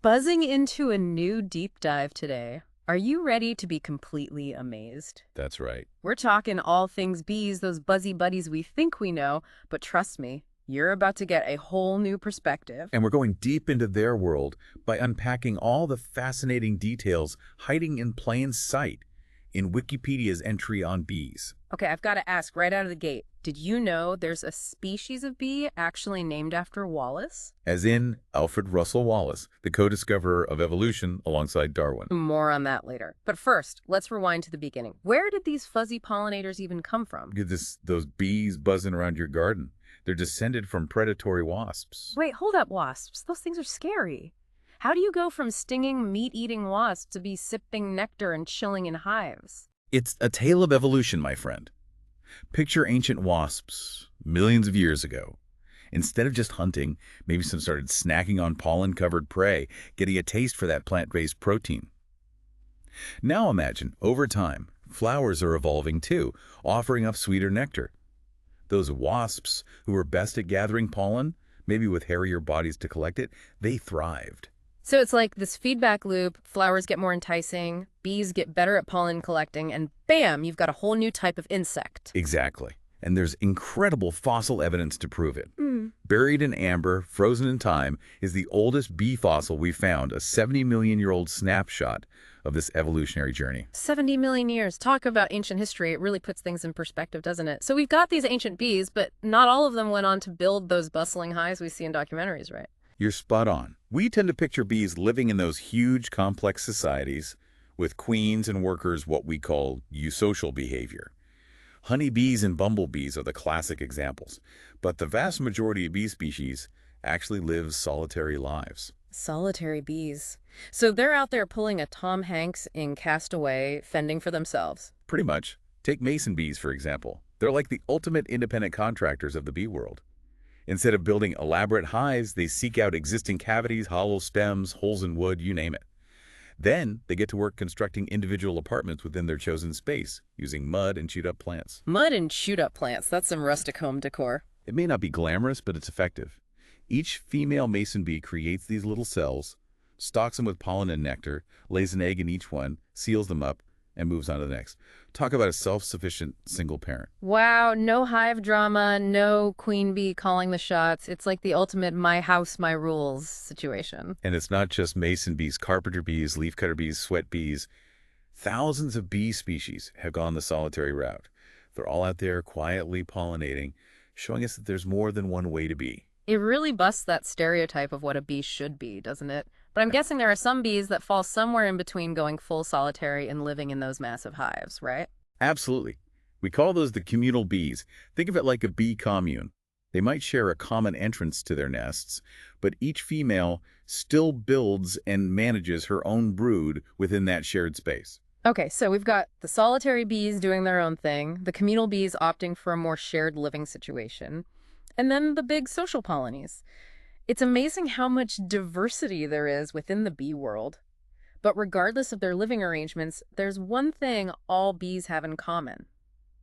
Buzzing into a new deep dive today. Are you ready to be completely amazed? That's right. We're talking all things bees, those buzzy buddies we think we know, but trust me, you're about to get a whole new perspective. And we're going deep into their world by unpacking all the fascinating details hiding in plain sight in Wikipedia's entry on bees. Okay, I've got to ask right out of the gate, did you know there's a species of bee actually named after Wallace? As in Alfred Russel Wallace, the co-discoverer of evolution alongside Darwin. More on that later. But first, let's rewind to the beginning. Where did these fuzzy pollinators even come from? Get those bees buzzing around your garden. They're descended from predatory wasps. Wait, hold up, wasps. Those things are scary. How do you go from stinging, meat-eating wasps to be sipping nectar and chilling in hives? It's a tale of evolution, my friend. Picture ancient wasps millions of years ago. Instead of just hunting, maybe some started snacking on pollen-covered prey, getting a taste for that plant-based protein. Now imagine, over time, flowers are evolving too, offering up sweeter nectar. Those wasps who were best at gathering pollen, maybe with hairier bodies to collect it, they thrived. So it's like this feedback loop, flowers get more enticing, bees get better at pollen collecting, and bam, you've got a whole new type of insect. Exactly. And there's incredible fossil evidence to prove it. Buried in amber, frozen in time, is the oldest bee fossil we found, a 70-million-year-old snapshot of this evolutionary journey. 70 million years. Talk about ancient history. It really puts things in perspective, doesn't it? So we've got these ancient bees, but not all of them went on to build those bustling hives we see in documentaries, right? You're spot on. We tend to picture bees living in those huge, complex societies with queens and workers, what we call eusocial behavior. Honeybees and bumblebees are the classic examples, but the vast majority of bee species actually live solitary lives. Solitary bees. So they're out there pulling a Tom Hanks in Castaway, fending for themselves. Pretty much. Take mason bees, for example. They're like the ultimate independent contractors of the bee world. Instead of building elaborate hives, they seek out existing cavities, hollow stems, holes in wood, you name it. Then they get to work constructing individual apartments within their chosen space, using mud and chewed-up plants. Mud and chewed-up plants. That's some rustic home decor. It may not be glamorous, but it's effective. Each female mason bee creates these little cells, stocks them with pollen and nectar, lays an egg in each one, seals them up, and moves on to the next. Talk about a self-sufficient single parent. Wow, no hive drama, no queen bee calling the shots. It's like the ultimate my house, my rules situation. And it's not just mason bees, carpenter bees, leafcutter bees, sweat bees. Thousands of bee species have gone the solitary route. They're all out there quietly pollinating, showing us that there's more than one way to be. It really busts that stereotype of what a bee should be, doesn't it? But I'm guessing there are some bees that fall somewhere in between going full solitary and living in those massive hives, right? Absolutely. We call those the communal bees. Think of it like a bee commune. They might share a common entrance to their nests, but each female still builds and manages her own brood within that shared space. Okay, so we've got the solitary bees doing their own thing, the communal bees opting for a more shared living situation, and then the big social colonies. It's amazing how much diversity there is within the bee world. But regardless of their living arrangements, there's one thing all bees have in common.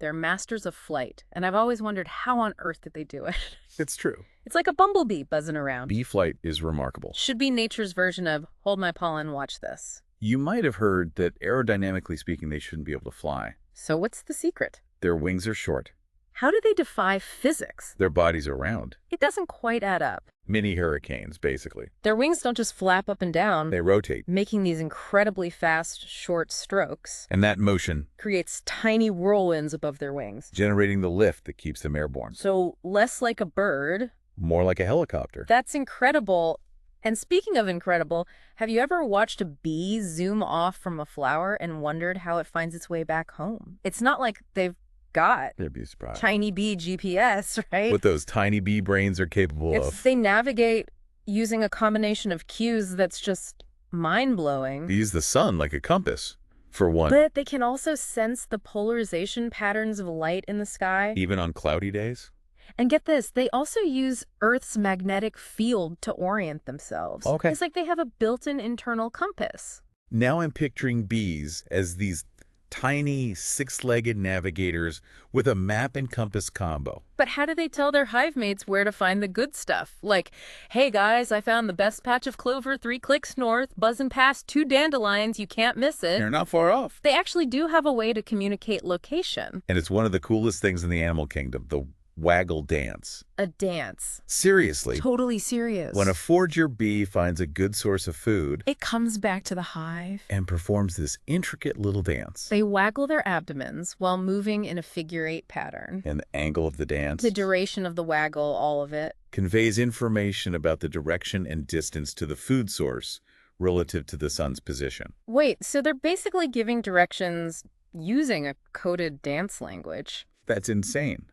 They're masters of flight, and I've always wondered how on earth did they do it? It's true. It's like a bumblebee buzzing around. Bee flight is remarkable. Should be nature's version of, hold my pollen, watch this. You might have heard that aerodynamically speaking, they shouldn't be able to fly. So what's the secret? Their wings are short. How do they defy physics? Their bodies are round. It doesn't quite add up. Mini hurricanes, basically. Their wings don't just flap up and down, They rotate. making these incredibly fast, short strokes. And that motion, Creates tiny whirlwinds above their wings. generating the lift that keeps them airborne. So less like a bird. More like a helicopter. That's incredible. And speaking of incredible, have you ever watched a bee zoom off from a flower and wondered how it finds its way back home? It's not like they've got They'd be surprised. tiny bee GPS, right? What those tiny bee brains are capable of. They navigate using a combination of cues that's just mind-blowing. They use the sun like a compass, for one. But they can also sense the polarization patterns of light in the sky. Even on cloudy days. And get this, they also use Earth's magnetic field to orient themselves. Okay. It's like they have a built-in internal compass. Now I'm picturing bees as these Tiny, six-legged navigators with a map and compass combo. But how do they tell their hive mates where to find the good stuff? Like, hey guys, I found the best patch of clover 3 clicks north, buzzing past 2 dandelions, you can't miss it. They're not far off. They actually do have a way to communicate location. And it's one of the coolest things in the animal kingdom, the waggle dance. A dance. Seriously, Totally serious. when a forager bee finds a good source of food It comes back to the hive. and performs this intricate little dance, They waggle their abdomens while moving in a figure-8 pattern. and the angle of the dance The duration of the waggle, all of it. conveys information about the direction and distance to the food source relative to the sun's position. Wait, so they're basically giving directions using a coded dance language. That's insane.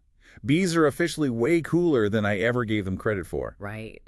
Bees are officially way cooler than I ever gave them credit for. Right.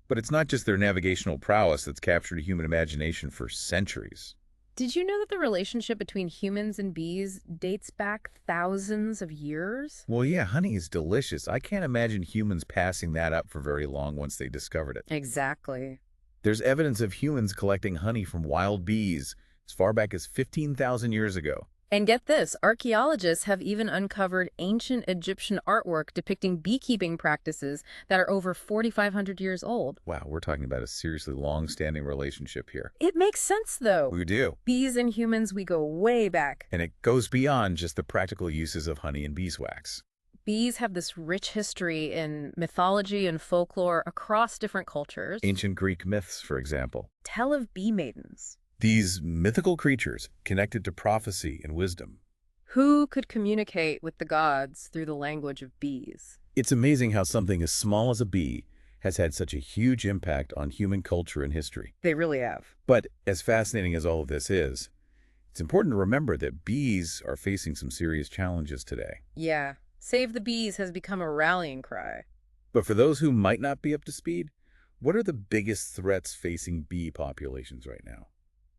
But it's not just their navigational prowess that's captured human imagination for centuries. Did you know that the relationship between humans and bees dates back thousands of years? Well, yeah, honey is delicious. I can't imagine humans passing that up for very long once they discovered it. Exactly. There's evidence of humans collecting honey from wild bees as far back as 15,000 years ago. And get this, archaeologists have even uncovered ancient Egyptian artwork depicting beekeeping practices that are over 4,500 years old. Wow, we're talking about a seriously long-standing relationship here. It makes sense, though. We do. Bees and humans, we go way back. And it goes beyond just the practical uses of honey and beeswax. Bees have this rich history in mythology and folklore across different cultures. Ancient Greek myths, for example. Tell of bee maidens. These mythical creatures connected to prophecy and wisdom. Who could communicate with the gods through the language of bees? It's amazing how something as small as a bee has had such a huge impact on human culture and history. They really have. But as fascinating as all of this is, it's important to remember that bees are facing some serious challenges today. Yeah. Save the bees has become a rallying cry. But for those who might not be up to speed, what are the biggest threats facing bee populations right now?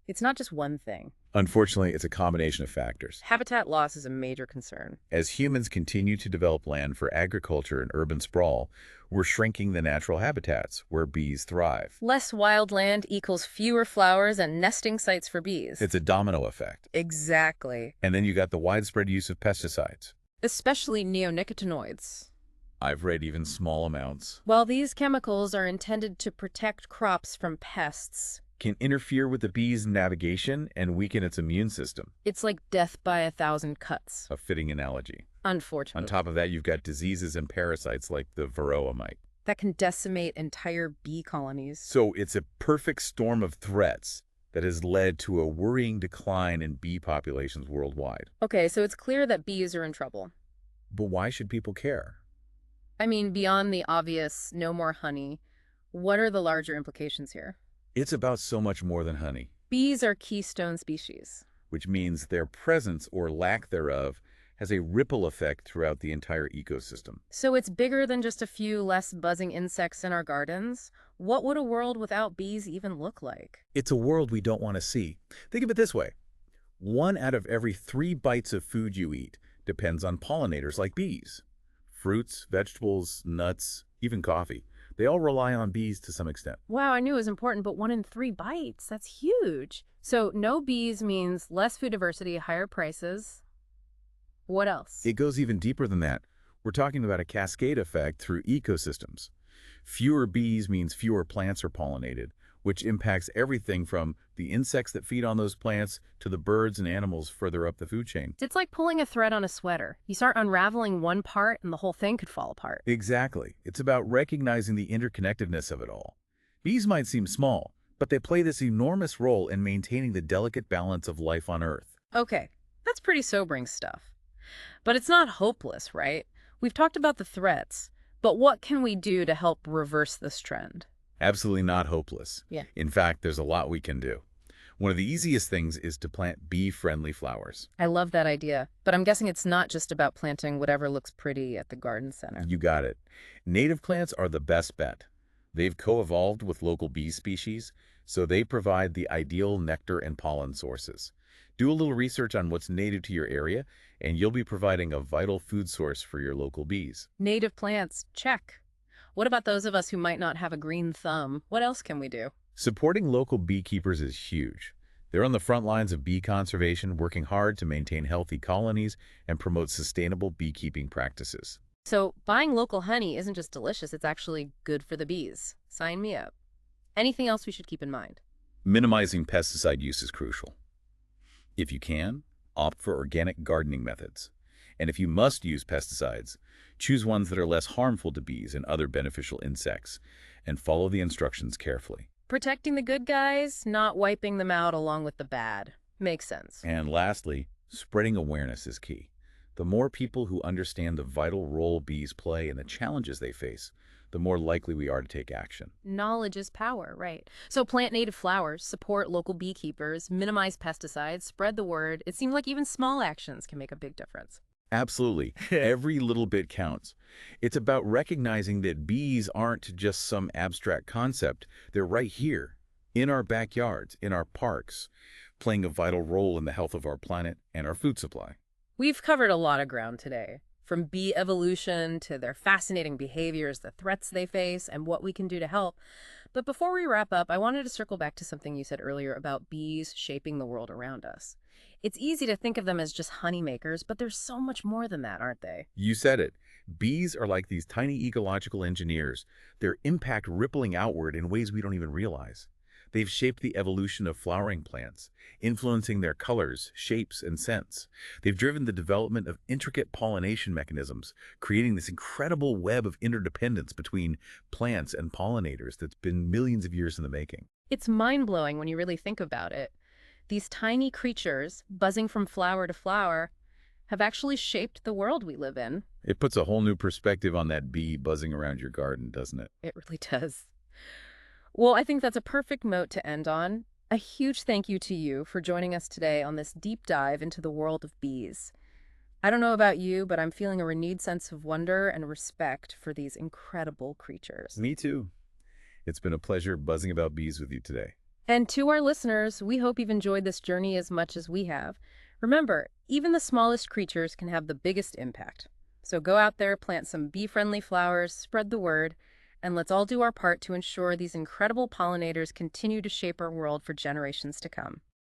It's not just one thing. Unfortunately, it's a combination of factors. Habitat loss is a major concern. As humans continue to develop land for agriculture and urban sprawl, we're shrinking the natural habitats where bees thrive. Less wild land equals fewer flowers and nesting sites for bees. It's a domino effect. Exactly. And then you got the widespread use of pesticides. Especially neonicotinoids. I've read even small amounts While these chemicals are intended to protect crops from pests, can interfere with the bee's navigation and weaken its immune system. it's like death by 1,000 cuts. A fitting analogy. Unfortunately. On top of that, you've got diseases and parasites like the varroa mite. That can decimate entire bee colonies. So it's a perfect storm of threats that has led to a worrying decline in bee populations worldwide. Okay, so it's clear that bees are in trouble. But why should people care? I mean, beyond the obvious no more honey, what are the larger implications here? It's about so much more than honey, Bees are keystone species. which means their presence or lack thereof has a ripple effect throughout the entire ecosystem. So it's bigger than just a few less buzzing insects in our gardens. What would a world without bees even look like? It's a world we don't want to see. Think of it this way. 1 out of every 3 bites of food you eat depends on pollinators like bees. Fruits, vegetables, nuts, even coffee. They all rely on bees to some extent. Wow, I knew it was important, but 1 in 3 bites, that's huge. So no bees means less food diversity, higher prices. What else? It goes even deeper than that. We're talking about a cascade effect through ecosystems. Fewer bees means fewer plants are pollinated, which impacts everything from the insects that feed on those plants to the birds and animals further up the food chain. It's like pulling a thread on a sweater. You start unraveling one part and the whole thing could fall apart. Exactly. It's about recognizing the interconnectedness of it all. Bees might seem small, but they play this enormous role in maintaining the delicate balance of life on Earth. Okay, that's pretty sobering stuff. But it's not hopeless, right? We've talked about the threats, but what can we do to help reverse this trend? Absolutely not hopeless. Yeah. In fact, there's a lot we can do. One of the easiest things is to plant bee-friendly flowers. I love that idea, but I'm guessing it's not just about planting whatever looks pretty at the garden center. You got it. Native plants are the best bet. They've co-evolved with local bee species, so they provide the ideal nectar and pollen sources. Do a little research on what's native to your area, and you'll be providing a vital food source for your local bees. Native plants, check. What about those of us who might not have a green thumb? What else can we do? Supporting local beekeepers is huge. They're on the front lines of bee conservation, working hard to maintain healthy colonies and promote sustainable beekeeping practices. So buying local honey isn't just delicious, it's actually good for the bees. Sign me up. Anything else we should keep in mind? Minimizing pesticide use is crucial. If you can, opt for organic gardening methods. And if you must use pesticides, choose ones that are less harmful to bees and other beneficial insects, and follow the instructions carefully. Protecting the good guys, not wiping them out along with the bad. Makes sense. And lastly, spreading awareness is key. The more people who understand the vital role bees play and the challenges they face, the more likely we are to take action. Knowledge is power, right? So plant native flowers, support local beekeepers, minimize pesticides, spread the word. It seems like even small actions can make a big difference. Absolutely. Every little bit counts. It's about recognizing that bees aren't just some abstract concept. They're right here, in our backyards, in our parks, playing a vital role in the health of our planet and our food supply. We've covered a lot of ground today, from bee evolution to their fascinating behaviors, the threats they face, and what we can do to help. But before we wrap up, I wanted to circle back to something you said earlier about bees shaping the world around us. It's easy to think of them as just honey makers, but there's so much more than that, aren't they? You said it. Bees are like these tiny ecological engineers, their impact rippling outward in ways we don't even realize. They've shaped the evolution of flowering plants, influencing their colors, shapes, and scents. They've driven the development of intricate pollination mechanisms, creating this incredible web of interdependence between plants and pollinators that's been millions of years in the making. It's mind-blowing when you really think about it. These tiny creatures, buzzing from flower to flower, have actually shaped the world we live in. It puts a whole new perspective on that bee buzzing around your garden, doesn't it? It really does. Well, I think that's a perfect note to end on. A huge thank you to you for joining us today on this deep dive into the world of bees. I don't know about you, but I'm feeling a renewed sense of wonder and respect for these incredible creatures. Me too. It's been a pleasure buzzing about bees with you today. And to our listeners, we hope you've enjoyed this journey as much as we have. Remember, even the smallest creatures can have the biggest impact. So go out there, plant some bee-friendly flowers, spread the word, and let's all do our part to ensure these incredible pollinators continue to shape our world for generations to come.